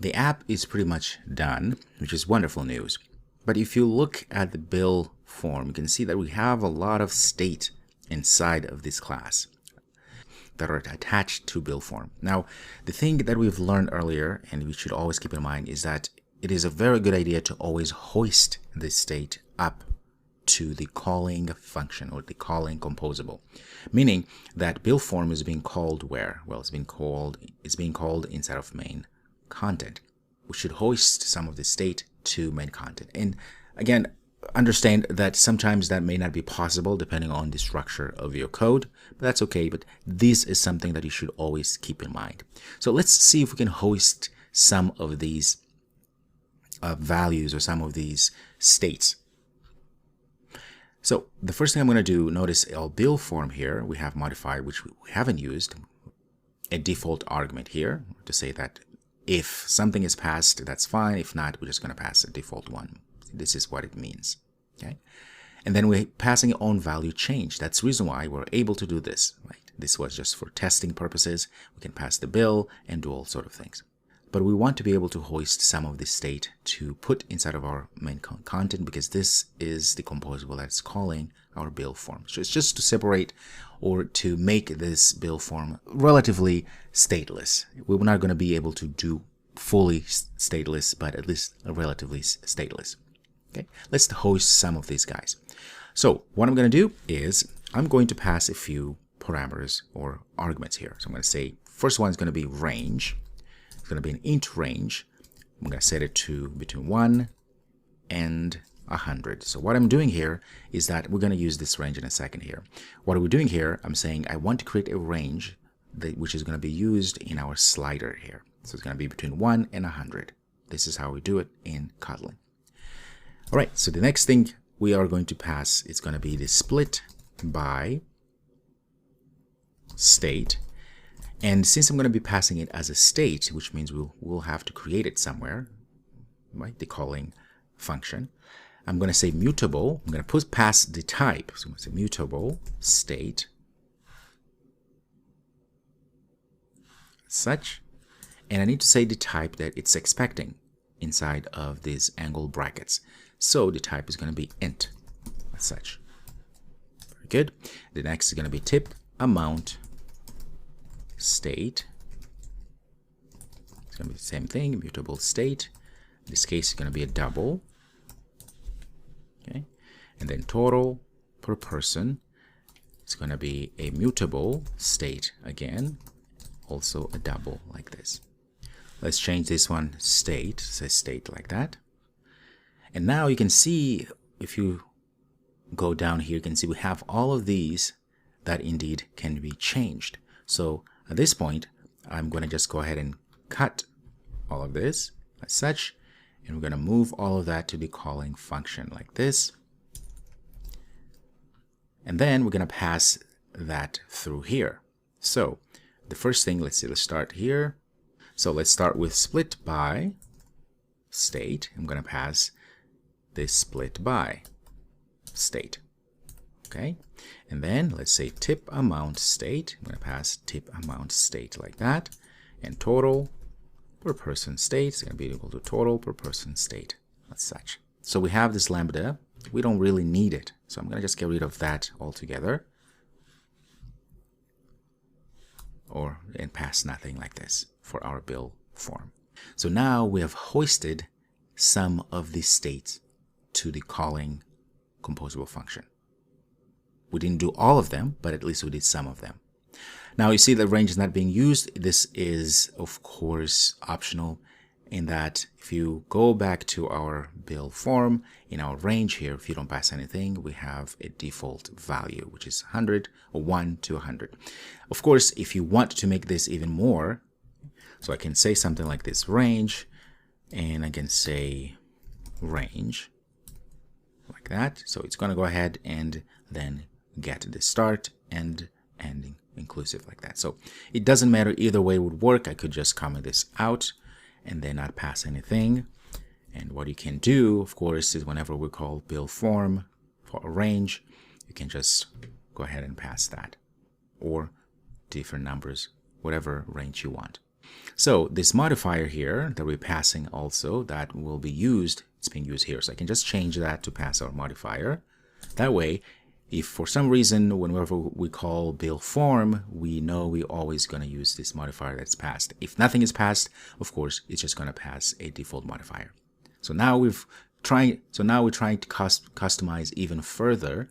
the app is pretty much done, which is wonderful news. But if you look at the bill form, you can see that we have a lot of state inside of this class that are attached to bill form. Now, the thing that we've learned earlier, and we should always keep in mind, is that it is a very good idea to always hoist this state up to the calling function or the calling composable, meaning that bill form is being called where? Well, it's being called inside of main content. We should hoist some of the state to main content. And again, understand that sometimes that may not be possible depending on the structure of your code, but that's okay. But this is something that you should always keep in mind. So let's see if we can hoist some of these values or some of these states. So the first thing I'm going to do, notice our bill form here, we have modified, which we haven't used, a default argument here to say that if something is passed, that's fine. If not, we're just going to pass a default one. This is what it means. Okay. And then we're passing our own value change. That's the reason why we're able to do this, right? This was just for testing purposes. We can pass the bill and do all sort of things. But we want to be able to hoist some of the state to put inside of our main content, because this is the composable that's calling our bill form. So it's just to separate or to make this bill form relatively stateless. We're not going to be able to do fully stateless, but at least relatively stateless. Okay, let's hoist some of these guys. So what I'm going to do is I'm going to pass a few parameters or arguments here. So I'm going to say first one is going to be range. It's going to be an int range. I'm going to set it to between 1 and 100. So what I'm doing here is that we're going to use this range in a second here. What are we doing here? I'm saying I want to create a range which is going to be used in our slider here. So it's going to be between 1 and 100. This is how we do it in Kotlin. All right, so the next thing we are going to pass is going to be the split by state. And since I'm going to be passing it as a state, which means we'll have to create it somewhere, right? The calling function. I'm going to say mutable. I'm going to pass the type. So I'm going to say mutable state such. And I need to say the type that it's expecting inside of these angle brackets. So the type is going to be int as such. Very good. The next is going to be tip amount state. It's going to be the same thing, mutable state. In this case, it's going to be a double. Okay. And then total per person. It's going to be a mutable state again. Also a double like this. Let's change this one state, say state like that. And now you can see, if you go down here, you can see we have all of these that indeed can be changed. So at this point, I'm going to just go ahead and cut all of this as such, and we're going to move all of that to the calling function like this. And then we're going to pass that through here. So the first thing, let's start here. So let's start with split by state. I'm going to pass this split by state. Okay. And then let's say tip amount state. I'm going to pass tip amount state like that. And total per person state is going to be equal to total per person state as such. So we have this lambda. We don't really need it. So I'm going to just get rid of that altogether. And pass nothing like this for our bill form. So now we have hoisted some of these states to the calling composable function. We didn't do all of them, but at least we did some of them. Now you see the range is not being used. This is, of course, optional in that if you go back to our bill form, in our range here, if you don't pass anything, we have a default value, which is 100 or 1 to 100. Of course, if you want to make this even more, so I can say something like this range, and I can say range like that. So it's going to go ahead and then get the start and ending inclusive like that. So it doesn't matter, either way would work. I could just comment this out and then not pass anything. And what you can do, of course, is whenever we call bill form for a range, you can just go ahead and pass that, or different numbers, whatever range you want. So this modifier here that we're passing also, that will be used, it's being used here. So I can just change that to pass our modifier. That way, if for some reason, whenever we call build form, we know we're always going to use this modifier that's passed. If nothing is passed, of course, it's just going to pass a default modifier. So now we're trying to customize even further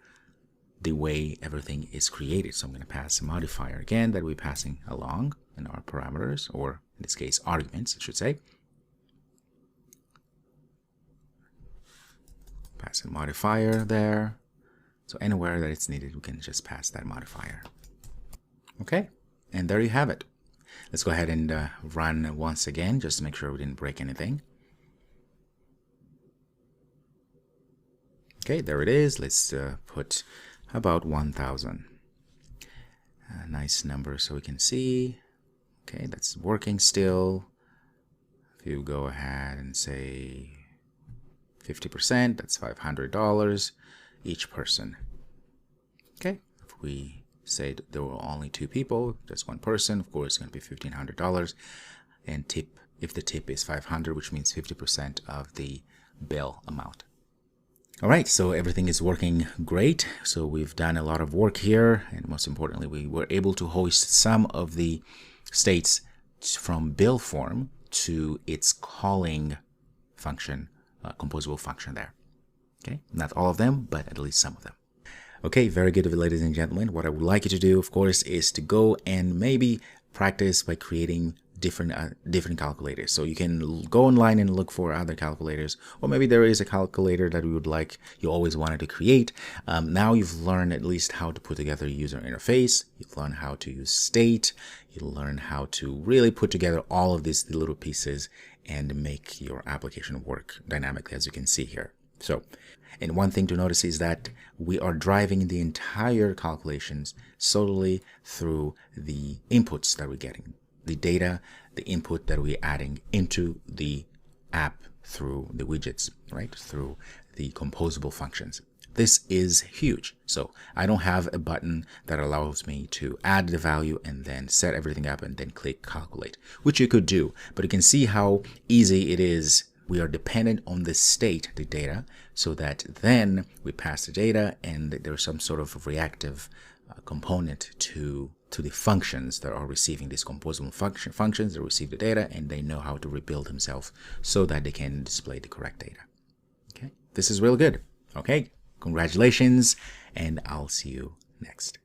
the way everything is created. So I'm going to pass a modifier again that we're passing along in our parameters, or in this case, arguments, I should say. Pass a modifier there. So anywhere that it's needed, we can just pass that modifier. Okay, and there you have it. Let's go ahead and run once again, just to make sure we didn't break anything. Okay, there it is. Let's put about 1,000. A nice number so we can see. Okay, that's working still. If you go ahead and say 50%, that's $500 each person. Okay, if we say that there were only 2 people, just 1 person, of course it's going to be $1,500. And tip, if the tip is 500, which means 50% of the bill amount. All right, so everything is working great. So we've done a lot of work here, and most importantly, we were able to hoist some of the states from build form to its calling function, composable function there. Okay, not all of them, but at least some of them. Okay, very good, ladies and gentlemen. What I would like you to do, of course, is to go and maybe practice by creating different calculators. So you can go online and look for other calculators, or maybe there is a calculator that you always wanted to create. Now you've learned at least how to put together a user interface. You've learned how to use state. You learn how to really put together all of these little pieces and make your application work dynamically, as you can see here. So, and one thing to notice is that we are driving the entire calculations solely through the inputs that we're getting. The data, the input that we're adding into the app through the widgets, right? Through the composable functions. This is huge. So I don't have a button that allows me to add the value and then set everything up and then click calculate, which you could do, but you can see how easy it is. We are dependent on the state, the data, so that then we pass the data and there's some sort of reactive component to the functions that are receiving these composable functions that receive the data, and they know how to rebuild themselves so that they can display the correct data. Okay, this is real good. Okay, congratulations, and I'll see you next.